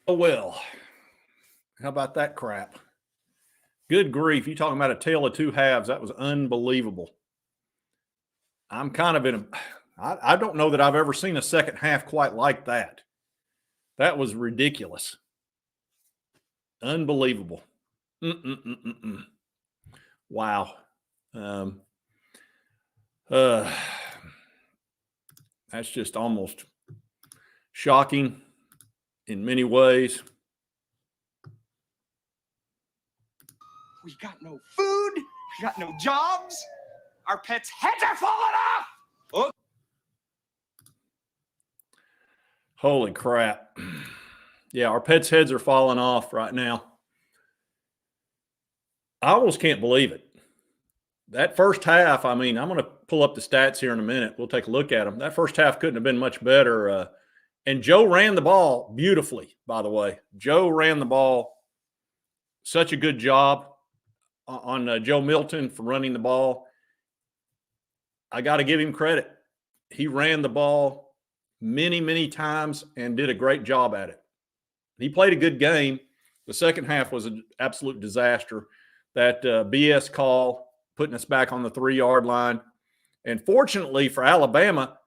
Oh, well, how about that crap? Good grief. You talking about a tale of two halves. That was unbelievable. I'm kind of in a, I don't know that I've ever seen a second half quite like that. That was ridiculous. Unbelievable. Mm-mm-mm-mm-mm. Wow. Um, uh, that's just almost shocking in many ways. We got no food. We got no jobs. Our pets' heads are falling off. Oh. Holy crap. Yeah, our pets' heads are falling off right now. I almost can't believe it. That first half, I mean, I'm going to pull up the stats here in a minute. We'll take a look at them. That first half couldn't have been much better. And Joe ran the ball beautifully, by the way. Joe ran the ball. Such a good job on Joe Milton for running the ball. I got to give him credit. He ran the ball many, many times and did a great job at it. He played a good game. The second half was an absolute disaster. That BS call putting us back on the 3-yard line. And fortunately for Alabama,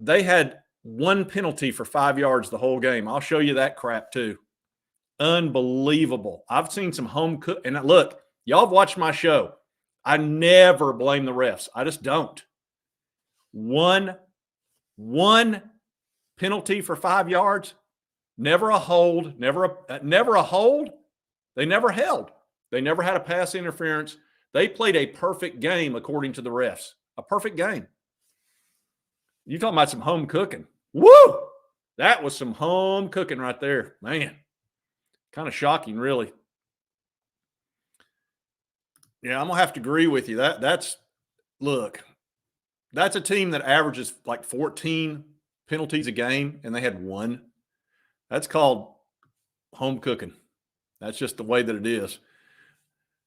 they had one penalty for 5 yards the whole game. I'll show you that crap too. Unbelievable. I've seen some home cook. And look, y'all have watched my show. I never blame the refs. I just don't. One penalty for 5 yards. Never a hold. Never a hold. They never held. They never had a pass interference. They played a perfect game according to the refs. A perfect game. You talking about some home cooking. Woo! That was some home cooking right there. Man, kind of shocking, really. Yeah, I'm going to have to agree with you. That's a team that averages like 14 penalties a game, and they had one. That's called home cooking. That's just the way that it is.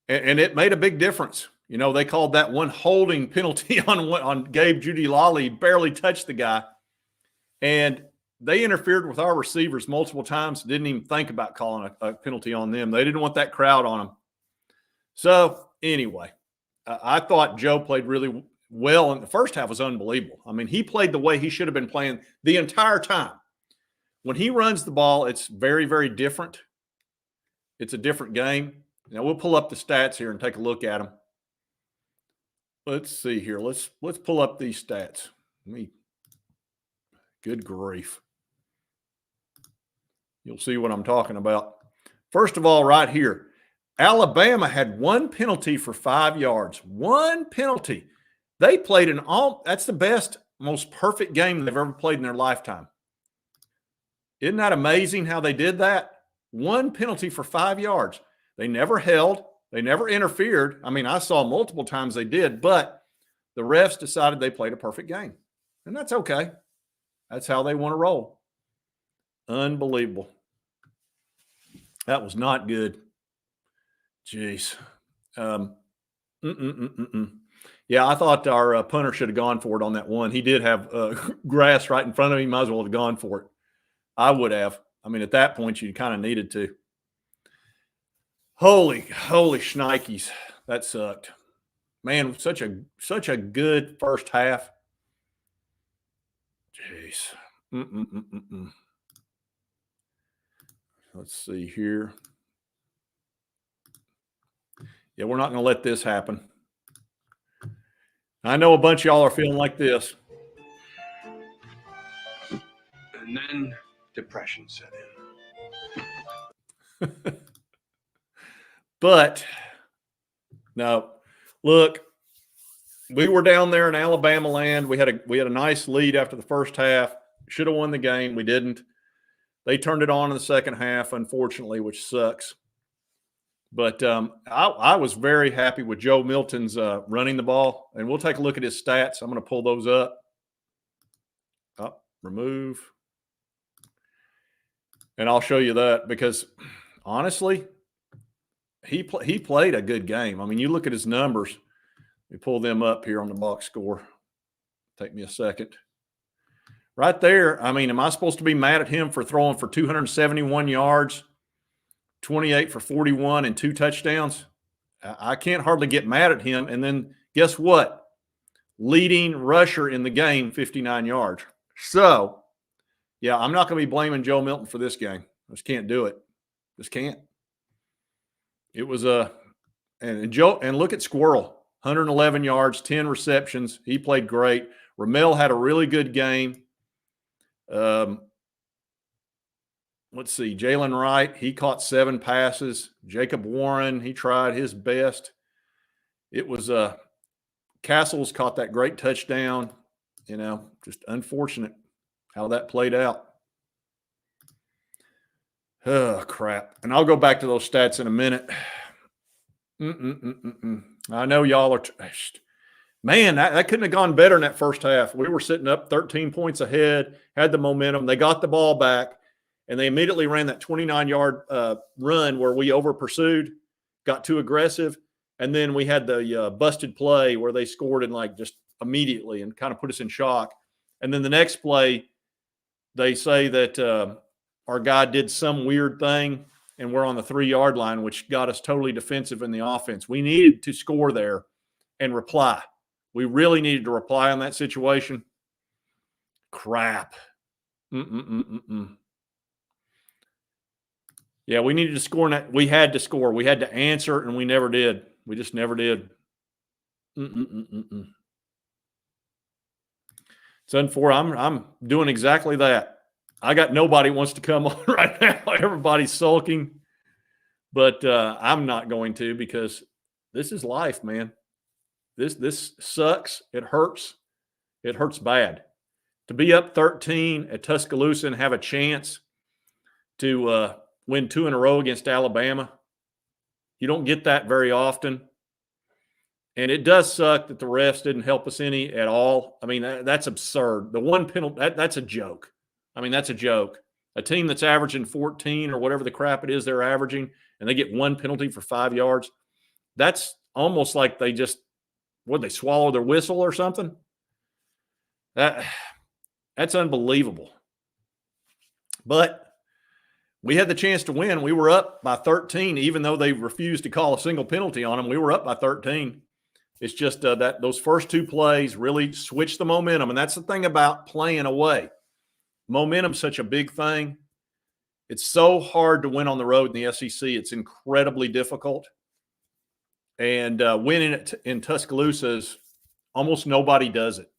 And it made a big difference. You know, they called that one holding penalty on Gabe Judy-Lally. Barely touched the guy. And they interfered with our receivers multiple times. Didn't even think about calling a penalty on them. They didn't want that crowd on them. So anyway, I thought Joe played really well. And the first half was unbelievable. I mean, he played the way he should have been playing the entire time. When he runs the ball, it's very, very different. It's a different game. Now we'll pull up the stats here and take a look at them. Let's see here. Let's pull up these stats. Good grief. You'll see what I'm talking about. First of all, right here, Alabama had one penalty for 5 yards. One penalty. They played that's the best, most perfect game they've ever played in their lifetime. Isn't that amazing how they did that? One penalty for 5 yards. They never held. They never interfered. I mean, I saw multiple times they did, but the refs decided they played a perfect game. And that's okay. That's how they want to roll. Unbelievable. That was not good. Jeez. Yeah, I thought our punter should have gone for it on that one. He did have grass right in front of him. Might as well have gone for it. I would have. I mean, at that point, you kind of needed to. Holy shnikes. That sucked. Man, such a good first half. Jeez. Let's see here. Yeah, we're not going to let this happen. I know a bunch of y'all are feeling like this. And then depression set in. But no, look, we were down there in Alabama land. We had a nice lead after the first half. Should have won the game. We didn't. They turned it on in the second half, unfortunately, which sucks. But I was very happy with Joe Milton's running the ball. And we'll take a look at his stats. I'm going to pull those up. Remove. And I'll show you that because, honestly, he played a good game. I mean, you look at his numbers. Let me pull them up here on the box score. Take me a second. right there. I mean, am I supposed to be mad at him for throwing for 271 yards, 28 for 41, and 2 touchdowns? I can't hardly get mad at him. And then guess what? Leading rusher in the game, 59 yards. So, yeah, I'm not going to be blaming Joe Milton for this game. I just can't do it. Just can't. It was and Joe, and look at Squirrel, 111 yards, 10 receptions. He played great. Ramel had a really good game. Let's see, Jalen Wright, he caught 7 passes. Jacob Warren, he tried his best. It was Castles caught that great touchdown. You know, just unfortunate how that played out. Oh, crap. And I'll go back to those stats in a minute. I know y'all are man, that couldn't have gone better in that first half. We were sitting up 13 points ahead, had the momentum. They got the ball back, and they immediately ran that 29-yard run where we over-pursued, got too aggressive, and then we had the busted play where they scored in like just immediately and kind of put us in shock. And then the next play, they say that our guy did some weird thing, and we're on the 3-yard line, which got us totally defensive in the offense. We needed to score there and reply. We really needed to reply on that situation. Crap. Yeah, we needed to score. We had to score. We had to answer, and we never did. We just never did. It's unfortunate. I'm doing exactly that. I got nobody wants to come on right now. Everybody's sulking. But I'm not going to, because this is life, man. This sucks. It hurts. It hurts bad. To be up 13 at Tuscaloosa and have a chance to win 2 in a row against Alabama, you don't get that very often. And it does suck that the refs didn't help us any at all. I mean, that's absurd. The one penalty, that's a joke. I mean, that's a joke. A team that's averaging 14 or whatever the crap it is they're averaging, and they get 1 penalty for 5 yards, that's almost like they just, they swallow their whistle or something? That's unbelievable. But we had the chance to win. We were up by 13, even though they refused to call a single penalty on them. We were up by 13. It's just that those first 2 plays really switched the momentum, and that's the thing about playing away. Momentum's such a big thing. It's so hard to win on the road in the SEC. It's incredibly difficult. And winning it in Tuscaloosa is almost nobody does it.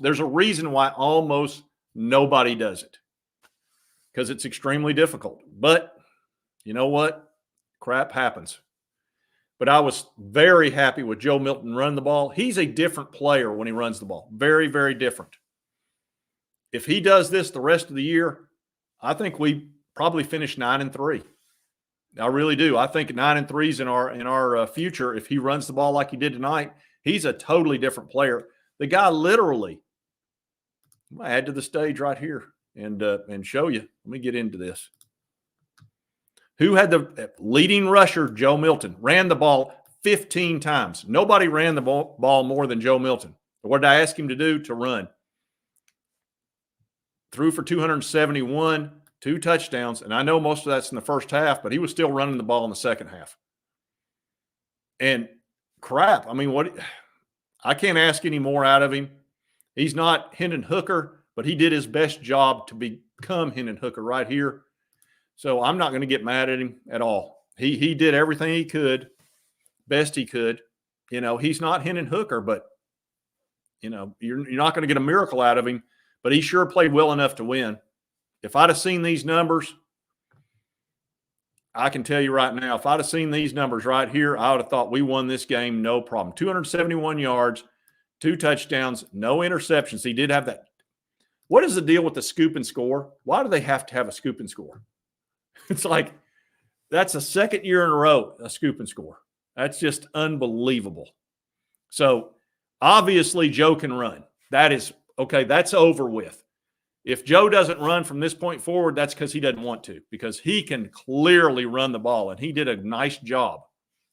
There's a reason why almost nobody does it, because it's extremely difficult. But you know what? Crap happens. But I was very happy with Joe Milton running the ball. He's a different player when he runs the ball. Very, very different. If he does this the rest of the year, I think we probably finish 9-3. I really do. I think 9-3 is in our future. If he runs the ball like he did tonight, he's a totally different player. The guy literally, I'm going to add to the stage right here and show you. Let me get into this. Who had the leading rusher? Joe Milton. Ran the ball 15 times. Nobody ran the ball more than Joe Milton. What did I ask him to do? To run. Threw for 271, 2 touchdowns, and I know most of that's in the first half, but he was still running the ball in the second half. And crap, I mean, I can't ask any more out of him. He's not Hendon Hooker, but he did his best job to become Hendon Hooker right here. So I'm not going to get mad at him at all. He did everything he could, best he could. You know, he's not Hendon Hooker, but, you know, you're not going to get a miracle out of him, but he sure played well enough to win. If I'd have seen these numbers, I can tell you right now, if I'd have seen these numbers right here, I would have thought we won this game no problem. 271 yards, 2 touchdowns, no interceptions. He did have that. What is the deal with the scoop and score? Why do they have to have a scoop and score? It's like that's the second year in a row, a scoop and score. That's just unbelievable. So obviously Joe can run. That is okay. That's over with. If Joe doesn't run from this point forward, that's because he doesn't want to, because he can clearly run the ball, and he did a nice job.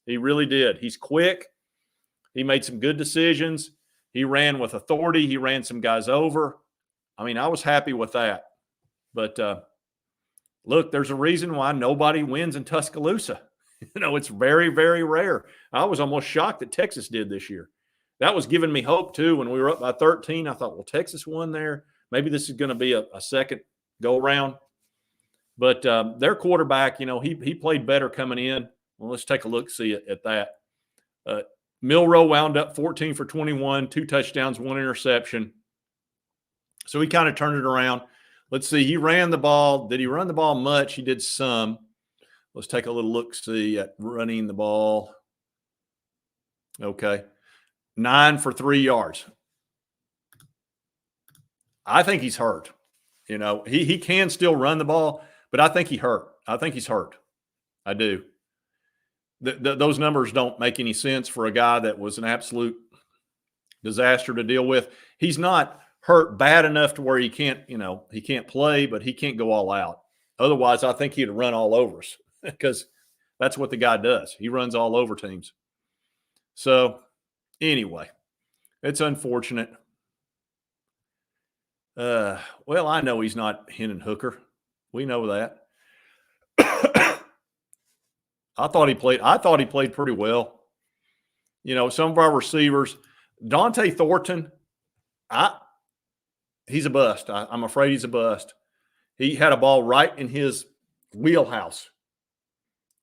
He really did. He's quick. He made some good decisions. He ran with authority. He ran some guys over. I mean, I was happy with that. But look, there's a reason why nobody wins in Tuscaloosa. It's very, very rare. I was almost shocked that Texas did this year. That was giving me hope, too. When we were up by 13, I thought, well, Texas won there. Maybe this is going to be a second go-around. But their quarterback, he played better coming in. Well, let's take a look-see at that. Milroe wound up 14 for 21, 2 touchdowns, 1 interception. So he kind of turned it around. Let's see. He ran the ball. Did he run the ball much? He did some. Let's take a little look-see at running the ball. Okay. 9 for 3 yards. I think he's hurt. He can still run the ball, but I think he hurt. I think he's hurt. I do. Those numbers don't make any sense for a guy that was an absolute disaster to deal with. He's not hurt bad enough to where he can't play, but he can't go all out. Otherwise, I think he'd run all over us because that's what the guy does. He runs all over teams. So anyway, it's unfortunate. Well, I know he's not Hendon Hooker. We know that. I thought he played pretty well. Some of our receivers, Dante Thornton, he's a bust. I'm afraid he's a bust. He had a ball right in his wheelhouse.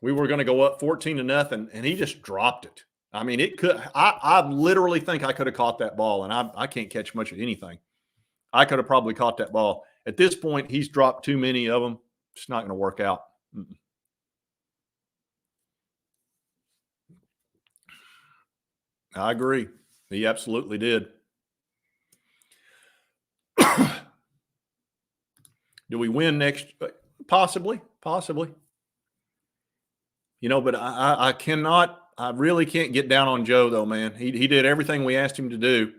We were going to go up 14-0, and he just dropped it. I mean, it could. I literally think I could have caught that ball, and I can't catch much of anything. I could have probably caught that ball. At this point, he's dropped too many of them. It's not going to work out. I agree. He absolutely did. Do we win next? Possibly. But I cannot. I really can't get down on Joe, though, man. He did everything we asked him to do.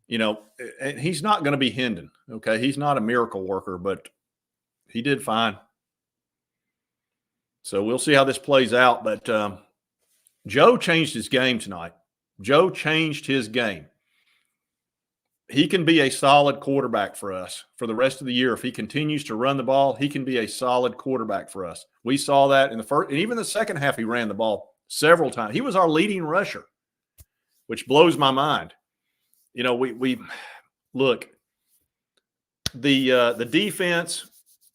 And he's not going to be Hendon, okay? He's not a miracle worker, but he did fine. So we'll see how this plays out. But Joe changed his game tonight. Joe changed his game. He can be a solid quarterback for us for the rest of the year. If he continues to run the ball, he can be a solid quarterback for us. We saw that in the first, and even the second half, he ran the ball several times. He was our leading rusher, which blows my mind. We look, the defense,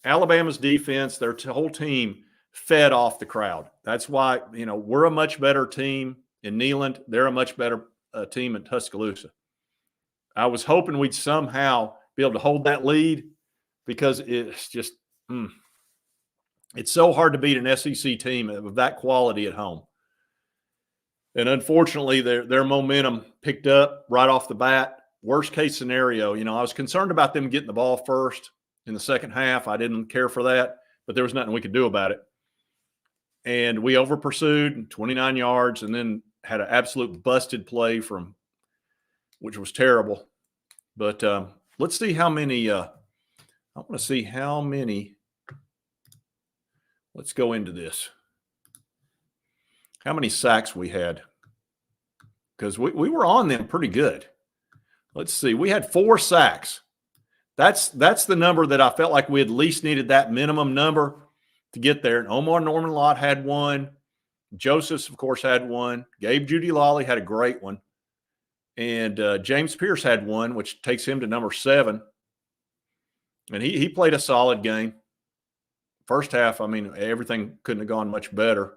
Alabama's defense, their whole team fed off the crowd. That's why, we're a much better team in Neyland. They're a much better team in Tuscaloosa. I was hoping we'd somehow be able to hold that lead because it's just it's so hard to beat an SEC team of that quality at home. And unfortunately, their momentum picked up right off the bat. Worst case scenario, I was concerned about them getting the ball first in the second half. I didn't care for that, but there was nothing we could do about it. And we over pursued 29 yards and then had an absolute busted play which was terrible. But let's see how many. I want to see how many. Let's go into this. How many sacks we had? Because we were on them pretty good. Let's see. We had 4 sacks. That's the number that I felt like we at least needed, that minimum number to get there. And Omar Norman-Lott had 1. Josephs, of course, had 1. Gabe Judy-Lawley had a great one. And James Pierce had 1, which takes him to number 7. And he played a solid game. First half, everything couldn't have gone much better.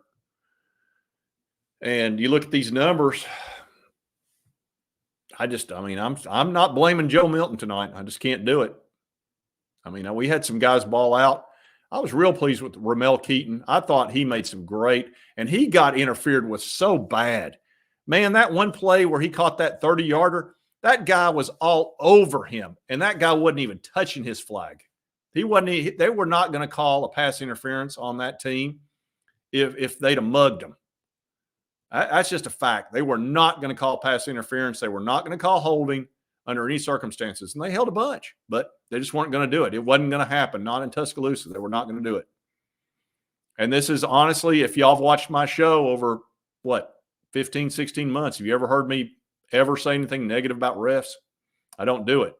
And you look at these numbers, I'm not blaming Joe Milton tonight. I just can't do it. We had some guys ball out. I was real pleased with Ramel Keaton. I thought he made some great, and he got interfered with so bad. Man, that one play where he caught that 30-yarder, that guy was all over him, and that guy wasn't even touching his flag. They were not going to call a pass interference on that team if they'd have mugged him. That's just a fact. They were not going to call pass interference. They were not going to call holding under any circumstances. And they held a bunch, but they just weren't going to do it. It wasn't going to happen. Not in Tuscaloosa. They were not going to do it. And this is honestly, if y'all have watched my show over, 15, 16 months, have you ever heard me ever say anything negative about refs? I don't do it.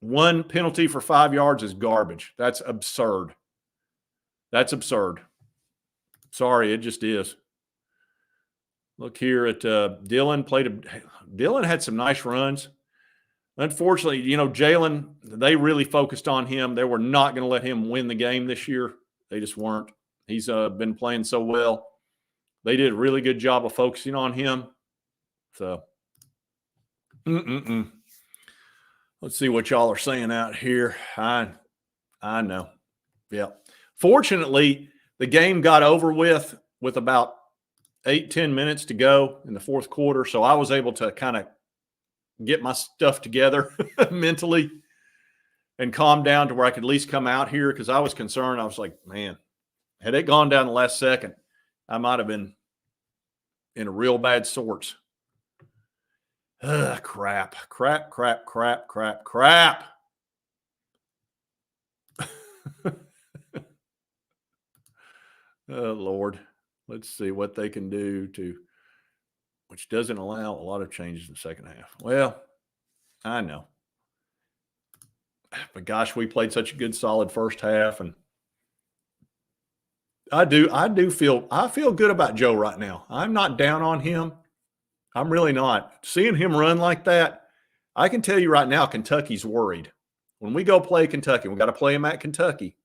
one penalty for 5 yards is garbage. That's absurd. That's absurd. Sorry, it just is. Look here at Dylan. Dylan had some nice runs. Unfortunately, Jalen, they really focused on him. They were not going to let him win the game this year. They just weren't. He's been playing so well. They did a really good job of focusing on him. So, let's see what y'all are saying out here. I know. Yeah. Fortunately, the game got over with about 8-10 minutes to go in the fourth quarter. So I was able to kind of get my stuff together mentally and calm down to where I could at least come out here, because I was concerned. I was like, man, had it gone down the last second, I might have been in a real bad sorts. Crap. Oh, Lord. Let's see what they can do which doesn't allow a lot of changes in the second half. Well, I know. But gosh, we played such a good, solid first half, and I feel good about Joe right now. I'm not down on him. I'm really not. Seeing him run like that, I can tell you right now, Kentucky's worried. When we go play Kentucky, we got to play them at Kentucky.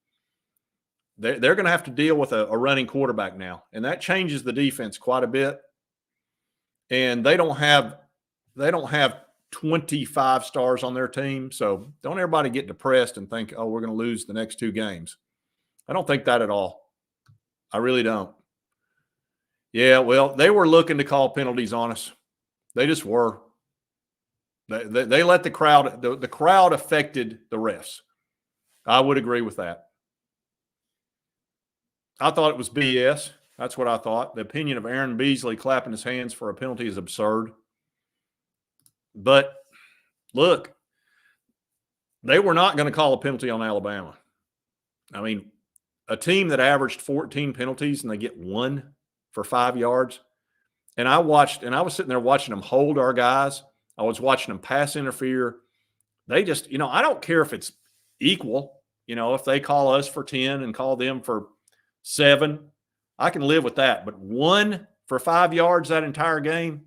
They're going to have to deal with a running quarterback now, and that changes the defense quite a bit. And they don't have 25 stars on their team, so don't everybody get depressed and think, oh, we're going to lose the next 2 games. I don't think that at all. I really don't. Yeah, well, they were looking to call penalties on us. They just were. They let the crowd affected the refs. I would agree with that. I thought it was BS. That's what I thought. The opinion of Aaron Beasley clapping his hands for a penalty is absurd. But look, they were not going to call a penalty on Alabama. I mean, a team that averaged 14 penalties and they get 1 for 5 yards. And I was sitting there watching them hold our guys. I was watching them pass interfere. They just, I don't care if it's equal. If they call us for 10 and call them for 7, I can live with that. But 1 for 5 yards that entire game,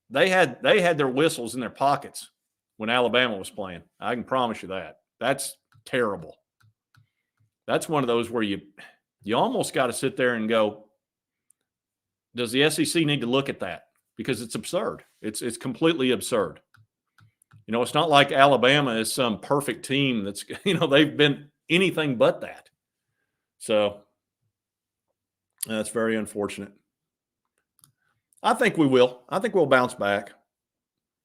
they had their whistles in their pockets when Alabama was playing. I can promise you that. That's terrible. That's one of those where you almost got to sit there and go, does the SEC need to look at that? Because it's absurd. It's completely absurd. It's not like Alabama is some perfect team that's, they've been anything but that. So that's very unfortunate. I think we will. I think we'll bounce back.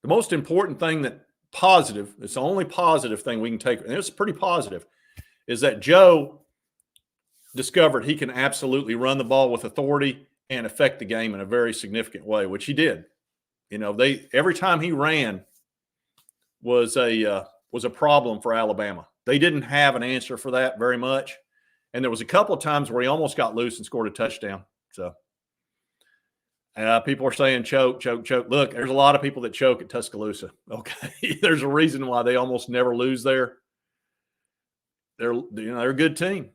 The most important thing it's the only positive thing we can take, and it's pretty positive, is that Joe discovered he can absolutely run the ball with authority and affect the game in a very significant way, which he did. Every time he ran was a problem for Alabama. They didn't have an answer for that very much. And there was a couple of times where he almost got loose and scored a touchdown. So people are saying choke. Look, there's a lot of people that choke at Tuscaloosa. Okay. There's a reason why they almost never lose there. They're a good team.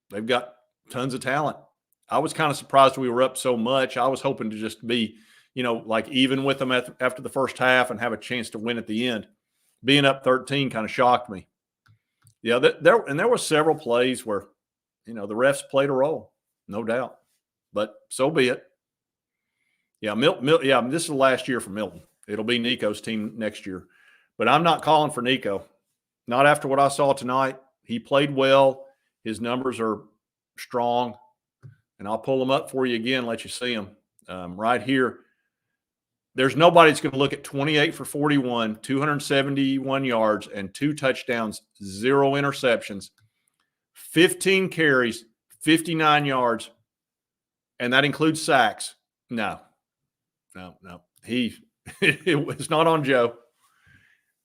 They've got tons of talent. I was kind of surprised we were up so much. I was hoping to just be, like even with them after the first half and have a chance to win at the end. Being up 13 kind of shocked me. Yeah, there were several plays where, the refs played a role, no doubt. But so be it. Yeah, this is the last year for Milton. It'll be Nico's team next year. But I'm not calling for Nico. Not after what I saw tonight. He played well. His numbers are strong. And I'll pull them up for you again, let you see them. Right here. There's nobody that's going to look at 28 for 41, 271 yards, and 2 touchdowns, 0 interceptions, 15 carries, 59 yards, and that includes sacks. No. It's not on Joe.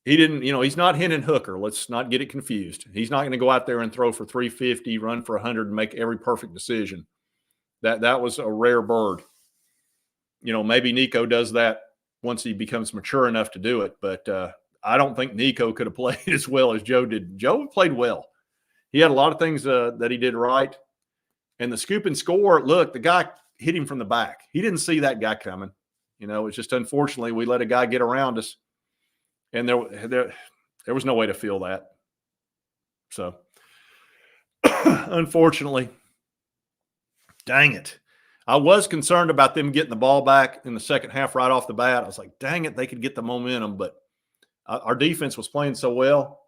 He didn't, he's not Hendon Hooker. Let's not get it confused. He's not going to go out there and throw for 350, run for 100, and make every perfect decision. That was a rare bird. Maybe Nico does that once he becomes mature enough to do it. But I don't think Nico could have played as well as Joe did. Joe played well. He had a lot of things that he did right. And the scoop and score, look, the guy hit him from the back. He didn't see that guy coming. It's just unfortunately we let a guy get around us, and there was no way to feel that. So, unfortunately, dang it. I was concerned about them getting the ball back in the second half right off the bat. I was like, dang it, they could get the momentum, but our defense was playing so well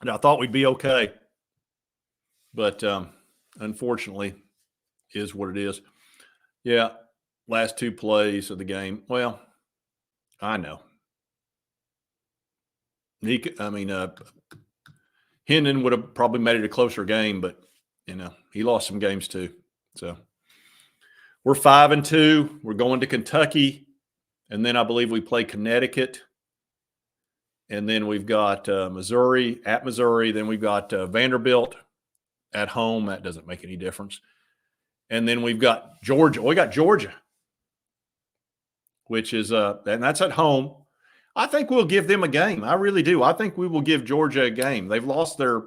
that I thought we'd be okay. But unfortunately, is what it is. Yeah, last two plays of the game. Well, I know. Hendon would have probably made it a closer game, but he lost some games too. So we're 5-2. We're going to Kentucky, and then I believe we play Connecticut, and then we've got Missouri at Missouri. Then we've got Vanderbilt at home. That doesn't make any difference. And then we've got Georgia. We got Georgia, which is and that's at home. I think we'll give them a game. I really do. I think we will give Georgia a game. They've lost their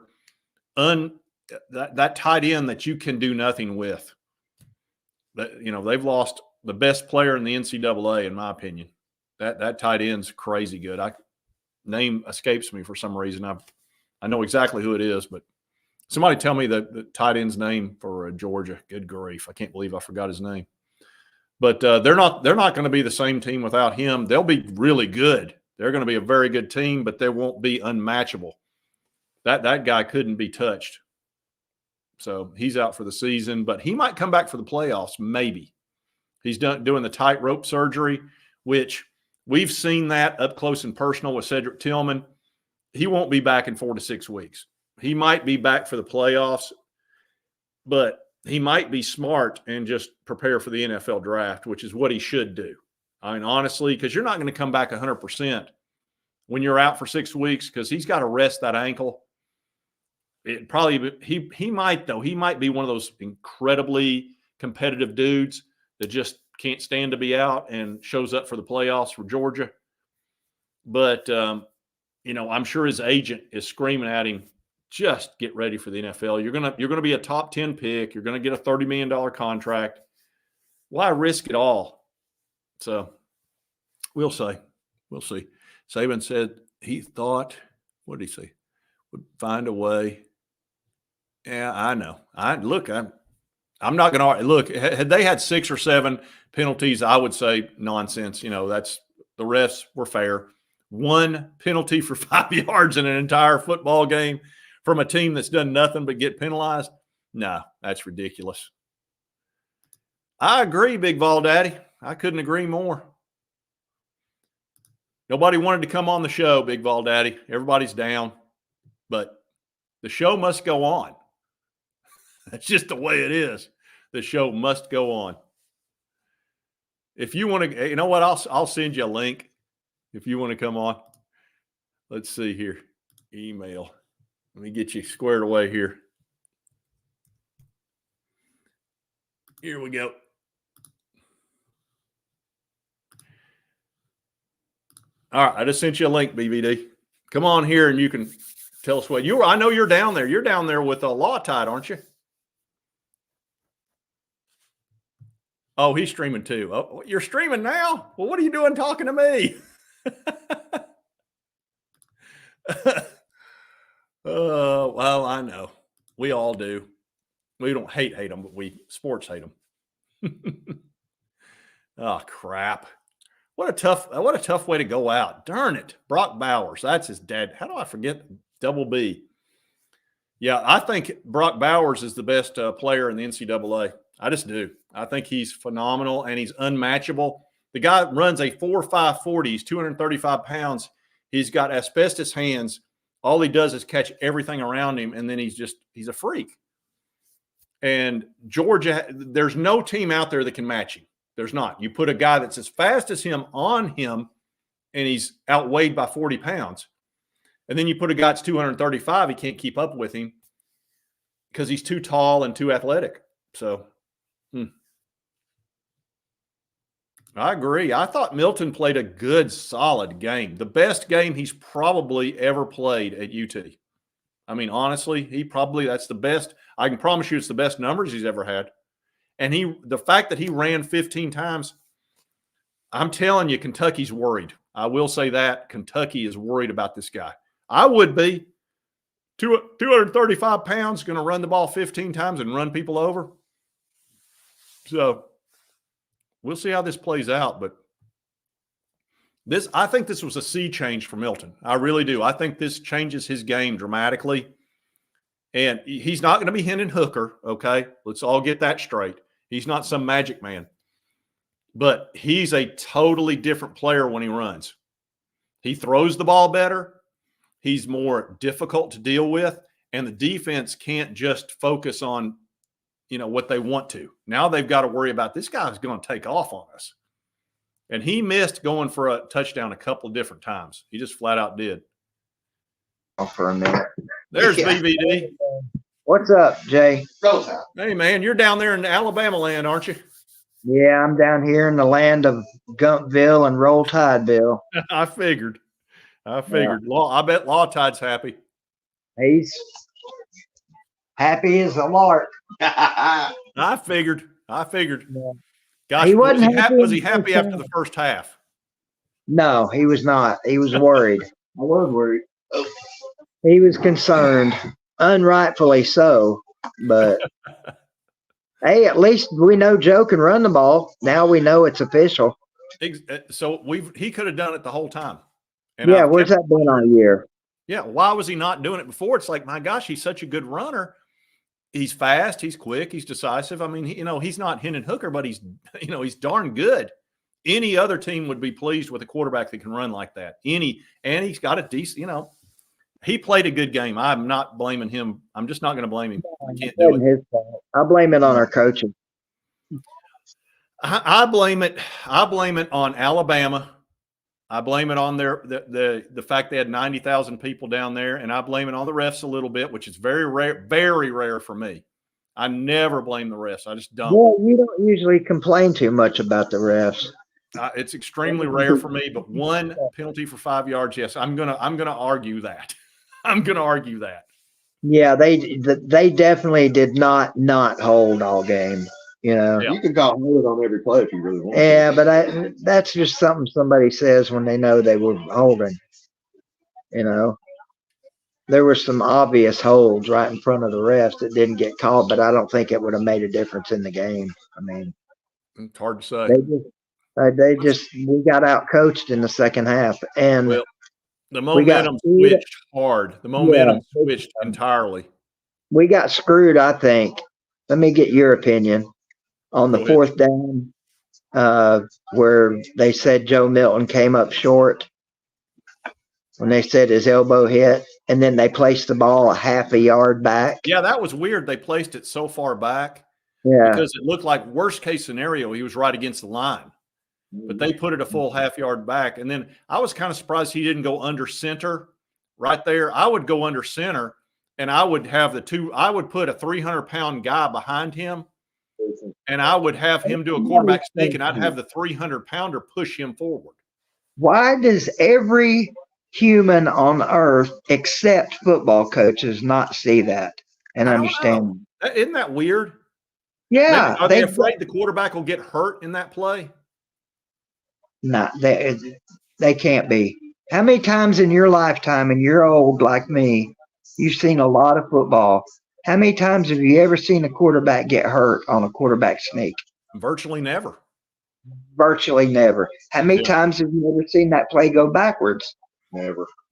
that tight end that you can do nothing with. But, they've lost the best player in the NCAA, in my opinion. That tight end's crazy good. Name escapes me for some reason. I know exactly who it is, but somebody tell me the tight end's name for Georgia. Good grief. I can't believe I forgot his name. But they're not going to be the same team without him. They'll be really good. They're going to be a very good team, but they won't be unmatchable. That guy couldn't be touched. So he's out for the season, but he might come back for the playoffs, maybe. He's doing the tightrope surgery, which we've seen that up close and personal with Cedric Tillman. He won't be back in 4 to 6 weeks. He might be back for the playoffs, but he might be smart and just prepare for the NFL draft, which is what he should do. I mean, honestly, because you're not going to come back 100% when you're out for 6 weeks, because he's got to rest that ankle. It probably he might be one of those incredibly competitive dudes that just can't stand to be out and shows up for the playoffs for Georgia. But I'm sure his agent is screaming at him, just get ready for the NFL. You're gonna be a top 10 pick. You're gonna get a $30 million contract. Why risk it all? So we'll see. Saban said he thought, what did he say? Would find a way. Yeah, I know. I'm not going to argue. Look, had they had 6 or 7 penalties, I would say nonsense. That's the refs were fair. 1 penalty for 5 yards in an entire football game from a team that's done nothing but get penalized. No, that's ridiculous. I agree, Big Vol Daddy. I couldn't agree more. Nobody wanted to come on the show, Big Vol Daddy. Everybody's down. But the show must go on. That's just the way it is. The show must go on. If you want to, you know what? I'll send you a link if you want to come on. Let's see here. Email. Let me get you squared away here. Here we go. All right, I just sent you a link, BVD. Come on here and you can tell us what I know you're down there. You're down there with a Law Tide, aren't you? Oh, he's streaming too. Oh, you're streaming now? Well, what are you doing talking to me? Well, I know. We all do. We don't hate them, but we sports hate them. Oh, crap. What a tough way to go out. Darn it. Brock Bowers. That's his dad. How do I forget Double B? Yeah, I think Brock Bowers is the best player in the NCAA. I just do. I think he's phenomenal and he's unmatchable. The guy runs a 4.5 40. He's 235 pounds. He's got asbestos hands. All he does is catch everything around him, and then he's a freak. And Georgia, there's no team out there that can match him. There's not. You put a guy that's as fast as him on him, and he's outweighed by 40 pounds. And then you put a guy that's 235, he can't keep up with him because he's too tall and too athletic. So, I agree. I thought Milton played a good, solid game. The best game he's probably ever played at UT. I mean, honestly, that's the best. I can promise you it's the best numbers he's ever had. And the fact that he ran 15 times, I'm telling you, Kentucky's worried. I will say that Kentucky is worried about this guy. I would be. 235 pounds, going to run the ball 15 times and run people over. So we'll see how this plays out. But I think this was a sea change for Milton. I really do. I think this changes his game dramatically. And he's not going to be Hendon Hooker, okay? Let's all get that straight. He's not some magic man. But he's a totally different player when he runs. He throws the ball better. He's more difficult to deal with, and the defense can't just focus on, what they want to. Now they've got to worry about this guy's going to take off on us. And he missed going for a touchdown a couple of different times. He just flat out did. For a minute. There's BVD. What's up, Jay? Hey, man, you're down there in Alabama land, aren't you? Yeah, I'm down here in the land of Gumpville and Roll Tideville. I figured. Yeah. I bet Law Tide's happy. He's happy as a lark. I figured. Yeah. Gosh, He wasn't was he happy after the first half? No, he was not. He was worried. I was worried. He was concerned, unrightfully so. But hey, at least we know Joe can run the ball. Now we know it's official. So he could have done it the whole time. And yeah, where's that been all year? Yeah, why was he not doing it before? It's like, my gosh, he's such a good runner. He's fast, he's quick, he's decisive. I mean, he's not Hendon Hooker, but he's darn good. Any other team would be pleased with a quarterback that can run like that. And he's got a decent, he played a good game. I'm not blaming him. I'm just not going to blame him. I can't do it. His fault. I blame it on our coaching. I blame it on Alabama. I blame it on the fact they had 90,000 people down there, and I blame it on the refs a little bit, which is very rare for me. I never blame the refs. I just don't. Well, you don't usually complain too much about the refs. It's extremely rare for me, but one penalty for 5 yards, yes, I'm gonna argue that. I'm gonna argue that. Yeah, they definitely did not hold all game. Yeah. You can call hold on every play if you really want. Yeah, but that's just something somebody says when they know they were holding. There were some obvious holds right in front of the refs that didn't get called, but I don't think it would have made a difference in the game. I mean, it's hard to say. We got out coached in the second half, and the momentum switched hard. The momentum switched entirely. We got screwed, I think. Let me get your opinion on the fourth down, where they said Joe Milton came up short when they said his elbow hit, and then they placed the ball a half a yard back. Yeah, that was weird. They placed it so far back. Yeah, because it looked like worst case scenario, he was right against the line. But they put it a full half yard back. And then I was kind of surprised he didn't go under center right there. I would go under center, and I would have I would put a 300-pound guy behind him, and I would have him do a quarterback sneak, and I'd have the 300-pounder push him forward. Why does every human on earth except football coaches not see that and understand? Isn't that weird? Yeah. Are they afraid the quarterback will get hurt in that play? No, they can't be. How many times in your lifetime, and you're old like me, you've seen a lot of football. How many times have you ever seen a quarterback get hurt on a quarterback sneak? Virtually never. Virtually never. How many times have you ever seen that play go backwards?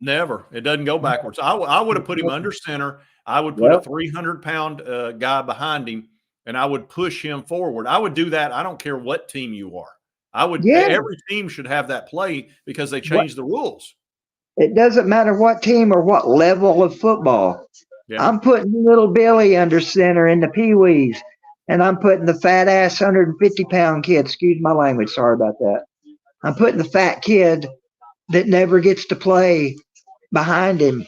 Never. It doesn't go backwards. I would have put him under center. I would put a 300-pound guy behind him, and I would push him forward. I would do that. I don't care what team you are. Every team should have that play because they changed the rules. It doesn't matter what team or what level of football. Yeah. I'm putting little Billy under center in the Pee-wees, and I'm putting the fat ass 150-pound kid. Excuse my language. Sorry about that. I'm putting the fat kid that never gets to play behind him,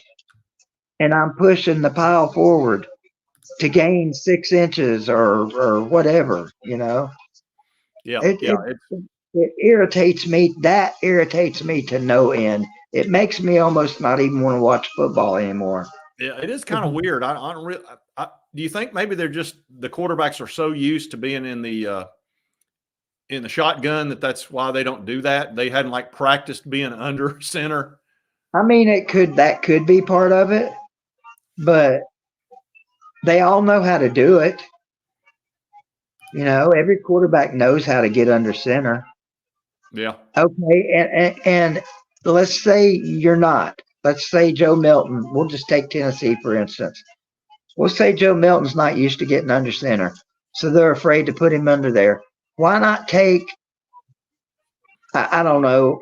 and I'm pushing the pile forward to gain 6 inches or whatever, Yeah, it irritates me. That irritates me to no end. It makes me almost not even want to watch football anymore. Yeah, it is kind of weird. I don't really. Do you think maybe they're just the quarterbacks are so used to being in the shotgun that's why they don't do that? They hadn't like practiced being under center. I mean, that could be part of it, but they all know how to do it. You know, every quarterback knows how to get under center. Yeah. Okay, and let's say you're not. Let's say Joe Milton. We'll just take Tennessee, for instance. We'll say Joe Milton's not used to getting under center, so they're afraid to put him under there. Why not take, I don't know,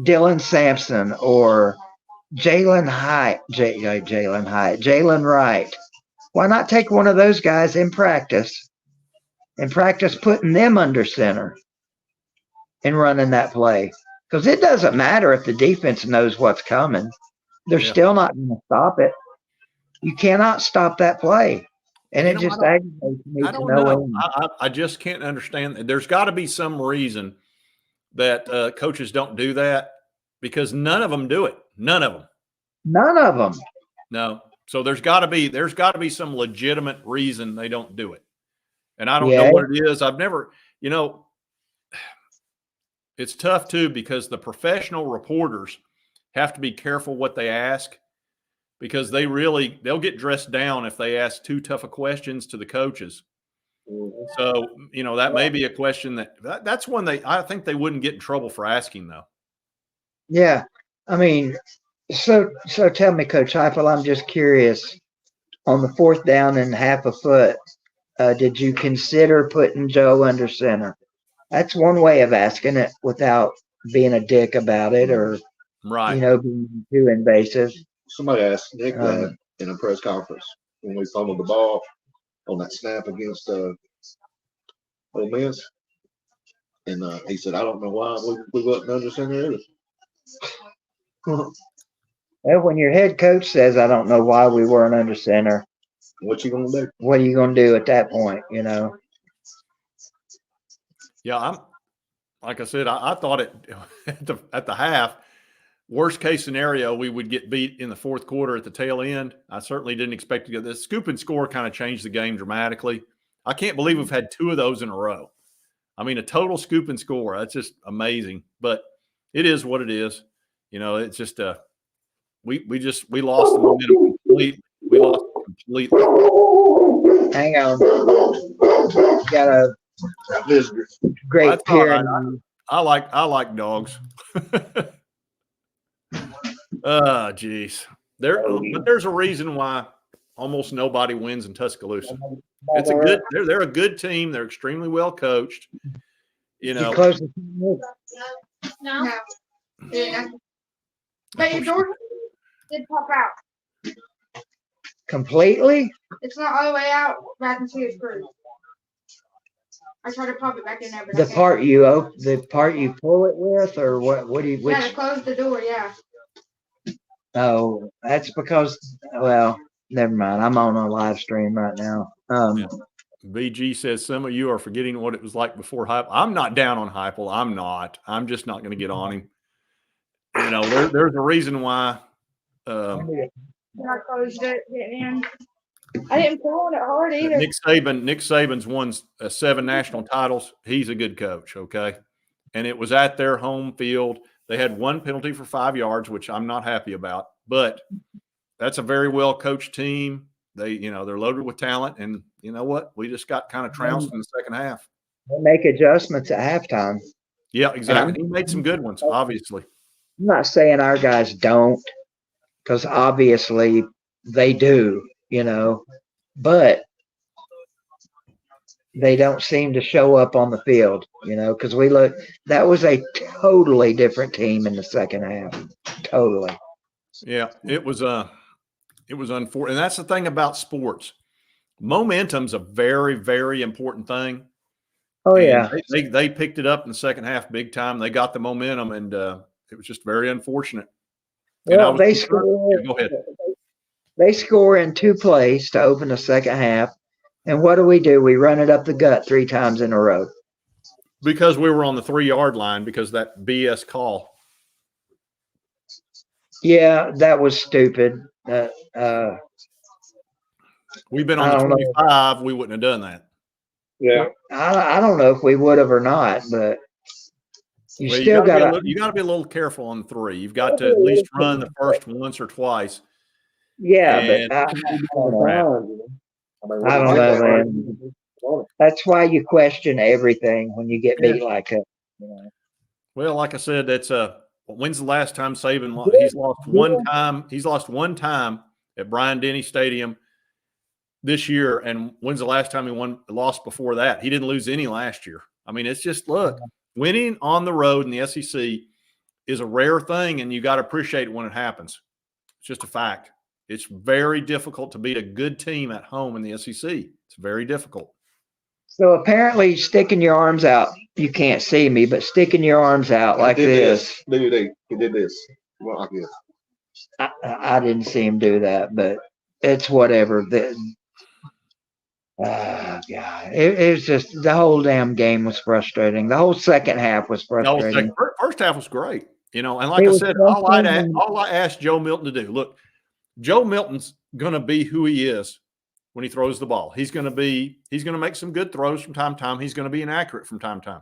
Dylan Sampson or Jalen Wright? Why not take one of those guys in practice and practice putting them under center and running that play? Because it doesn't matter if the defense knows what's coming. They're still not going to stop it. You cannot stop that play. And it just aggravates me to no end. I just can't understand. There's got to be some reason that coaches don't do that because none of them do it. None of them. No. So there's got to be some legitimate reason they don't do it. And I don't know what it is. I've never, it's tough too because the professional reporters have to be careful what they ask because they'll get dressed down if they ask too tough of questions to the coaches. So, that may be a question that's one I think they wouldn't get in trouble for asking though. Yeah. I mean, so tell me, Coach Heupel, I'm just curious on the 4th down and half a foot, did you consider putting Joe under center? That's one way of asking it without being a dick about it or, being too invasive. Somebody asked Nick that in a press conference when we fumbled the ball on that snap against Ole Miss. And he said, I don't know why we wasn't under center either. Well, when your head coach says, I don't know why we weren't under center, what you going to do? What are you going to do at that point, Yeah, like I said, I thought at the half, worst case scenario, we would get beat in the 4th quarter at the tail end. I certainly didn't expect to get this. Scoop and score kind of changed the game dramatically. I can't believe we've had 2 of those in a row. I mean, a total scoop and score. That's just amazing. But it is what it is. It's just we lost the momentum completely. We lost it completely. Hang on. Got a great peer. I like dogs. Geez. But there's a reason why almost nobody wins in Tuscaloosa. They're a good team. They're extremely well coached. No. Yeah. But your door did pop out. Completely? It's not all the way out, but I can see it's screwed. I tried to pop it back in there, but the part you pull it with, or what do you? Yeah, to close the door. Yeah. Oh, that's because. Well, never mind. I'm on a live stream right now. BG says some of you are forgetting what it was like before Heupel. I'm not down on Heupel. I'm not. I'm just not going to get on him. There's a reason why. I closed it. Get in. I didn't pull on it hard either. Nick Saban's won 7 national titles. He's a good coach, okay? And it was at their home field. They had 1 penalty for 5 yards, which I'm not happy about. But that's a very well coached team. They're loaded with talent, and you know what? We just got kind of trounced in the second half. They make adjustments at halftime. Yeah, exactly. He made some good ones, obviously. I'm not saying our guys don't, because obviously they do, but they don't seem to show up on the field, because that was a totally different team in the second half. Totally. Yeah, it was unfortunate. And that's the thing about sports. Momentum's a very, very important thing. Oh, yeah. They picked it up in the second half big time. They got the momentum, and it was just very unfortunate. Well, they go ahead. They score in 2 plays to open the second half. And what do? We run it up the gut 3 times in a row. Because we were on the 3-yard line because that BS call. Yeah, that was stupid. We've been on the 25. We wouldn't have done that. Yeah. I don't know if we would have or not, but you Well, still got to. You got to be a little careful on the 3. You've got to at least run the first once or twice. Yeah, And but I don't know, man. That's why you question everything when you get beat like that. You know? Well, like I said, that's when's the last time Saban he's lost one time? He's lost one time at Bryant-Denny Stadium this year, and when's the last time he lost before that? He didn't lose any last year. I mean, it's just look, winning on the road in the SEC is a rare thing, and you got to appreciate it when it happens. It's just a fact. It's very difficult to beat a good team at home in the SEC. It's very difficult. So apparently, sticking your arms out, you can't see me, but sticking your arms out like this. Dude, he did this. Well, like this. I didn't see him do that, but it's whatever. God, it was just the whole damn game was frustrating. The whole second half was frustrating. No, first half was great, you know. And like I said, all I asked Joe Milton to do. Look, Joe Milton's going to be who he is when he throws the ball. He's going to make some good throws from time to time. He's going to be inaccurate from time to time.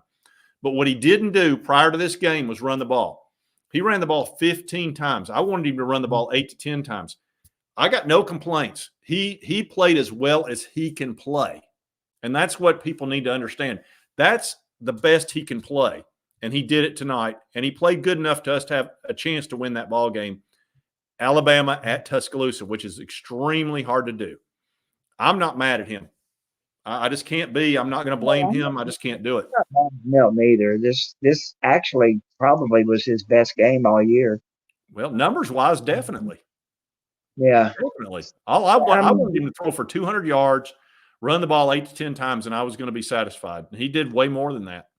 But what he didn't do prior to this game was run the ball. He ran the ball 15 times. I wanted him to run the ball 8 to 10 times. I got no complaints. He played as well as he can play. And that's what people need to understand. That's the best he can play. And he did it tonight. And he played good enough to us to have a chance to win that ball game. Alabama at Tuscaloosa, which is extremely hard to do. I'm not mad at him. I just can't be. I'm not going to blame him. I just can't do it. No, neither. This actually probably was his best game all year. Well, numbers-wise, definitely. Yeah. Definitely. I wanted him to throw for 200 yards, run the ball 8 to 10 times, and I was going to be satisfied. He did way more than that.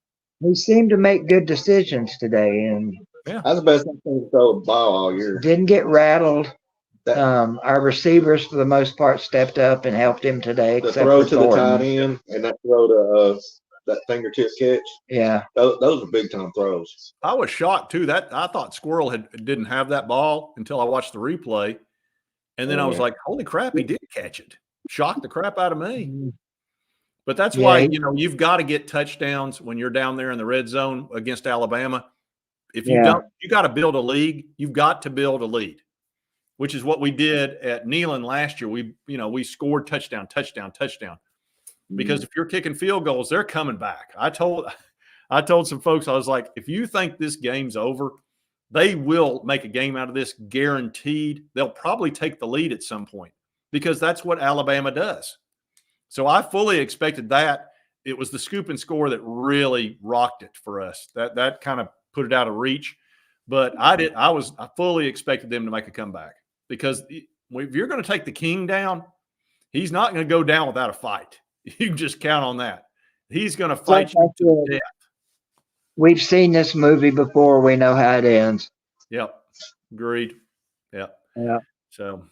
He seemed to make good decisions today, and that's the best thing to throw the ball all year. Didn't get rattled. Our receivers, for the most part, stepped up and helped him today. The throw to the tight end and that throw to that fingertip catch. Yeah, those are big time throws. I was shocked too. That I thought Squirrel didn't have that ball until I watched the replay, and then I was like, "Holy crap, he did catch it!" Shocked the crap out of me. But that's why you've got to get touchdowns when you're down there in the red zone against Alabama. If you don't, you got to build a lead. You've got to build a lead, which is what we did at Neyland last year. We scored touchdown. Because if you're kicking field goals, they're coming back. I told some folks, I was like, if you think this game's over, they will make a game out of this, guaranteed. They'll probably take the lead at some point because that's what Alabama does. So I fully expected that. It was the scoop and score that really rocked it for us. That kind of put it out of reach. But I fully expected them to make a comeback because if you're going to take the king down, he's not going to go down without a fight. You can just count on that. He's going to fight you to death. We've seen this movie before. We know how it ends. Yep. Agreed. Yep. Yeah. So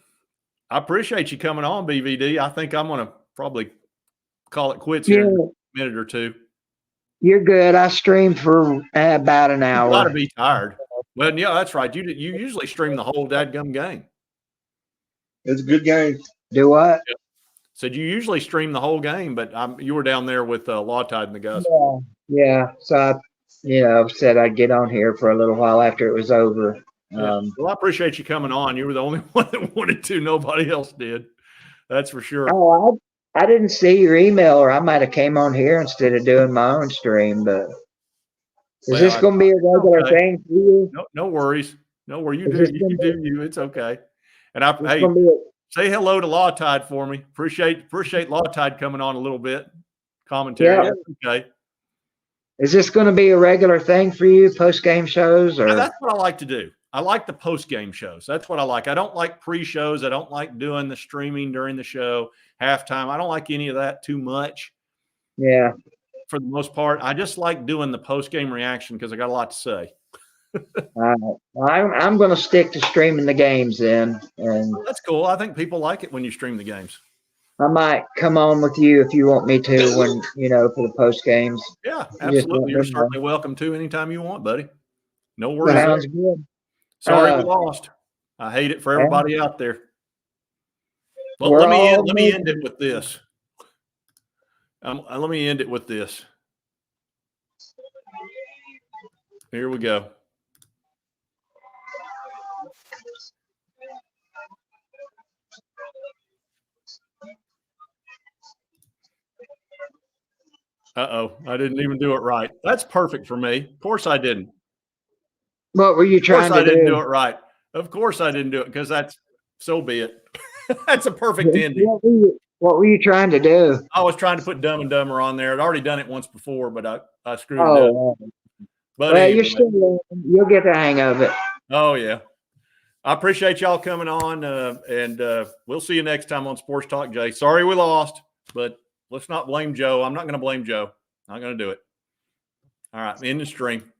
I appreciate you coming on, BVD. I think I'm going to probably call it quits here in a minute or two. You're good. I streamed for about an hour. You got to be tired. Well, yeah, that's right. You usually stream the whole dadgum game. It's a good game. Do what? Yep. Said you usually stream the whole game, but you were down there with Law Tide and the guys. Yeah. So I, said I'd get on here for a little while after it was over. Well, I appreciate you coming on. You were the only one that wanted to. Nobody else did. That's for sure. Oh, I didn't see your email, or I might have came on here instead of doing my own stream. But is this going to be a regular thing for you? No worries. No worries. You do you. It's okay. And say hello to Law Tide for me. Appreciate Law Tide coming on a little bit. Commentary. Yeah. Okay. Is this going to be a regular thing for you, post-game shows? Or that's what I like to do. I like the post-game shows. That's what I like. I don't like pre-shows. I don't like doing the streaming during the show, halftime. I don't like any of that too much. Yeah. For the most part, I just like doing the post-game reaction because I got a lot to say. I'm going to stick to streaming the games then. And that's cool. I think people like it when you stream the games. I might come on with you if you want me to when, for the post games. Yeah, Just absolutely. You're let me know. certainly welcome to anytime you want, buddy. No worries there. Sounds good. Sorry we lost. I hate it for everybody out there. Well, We're let me all end it with this. Let me end it with this. Here we go. Uh-oh, I didn't even do it right. That's perfect for me. Of course I didn't. What were you Of course trying to I didn't do? do it right. Of course I didn't do it because so be it. That's a perfect ending. What were you trying to do? I was trying to put Dumb and Dumber on there. I'd already done it once before, but I screwed it up. Oh, But well, anyway. you're still learning. You'll get the hang of it. Oh, yeah. I appreciate y'all coming on, and we'll see you next time on Sports Talk, Jay. Sorry we lost, but let's not blame Joe. I'm not going to blame Joe. Not going to do it. All right, end the stream.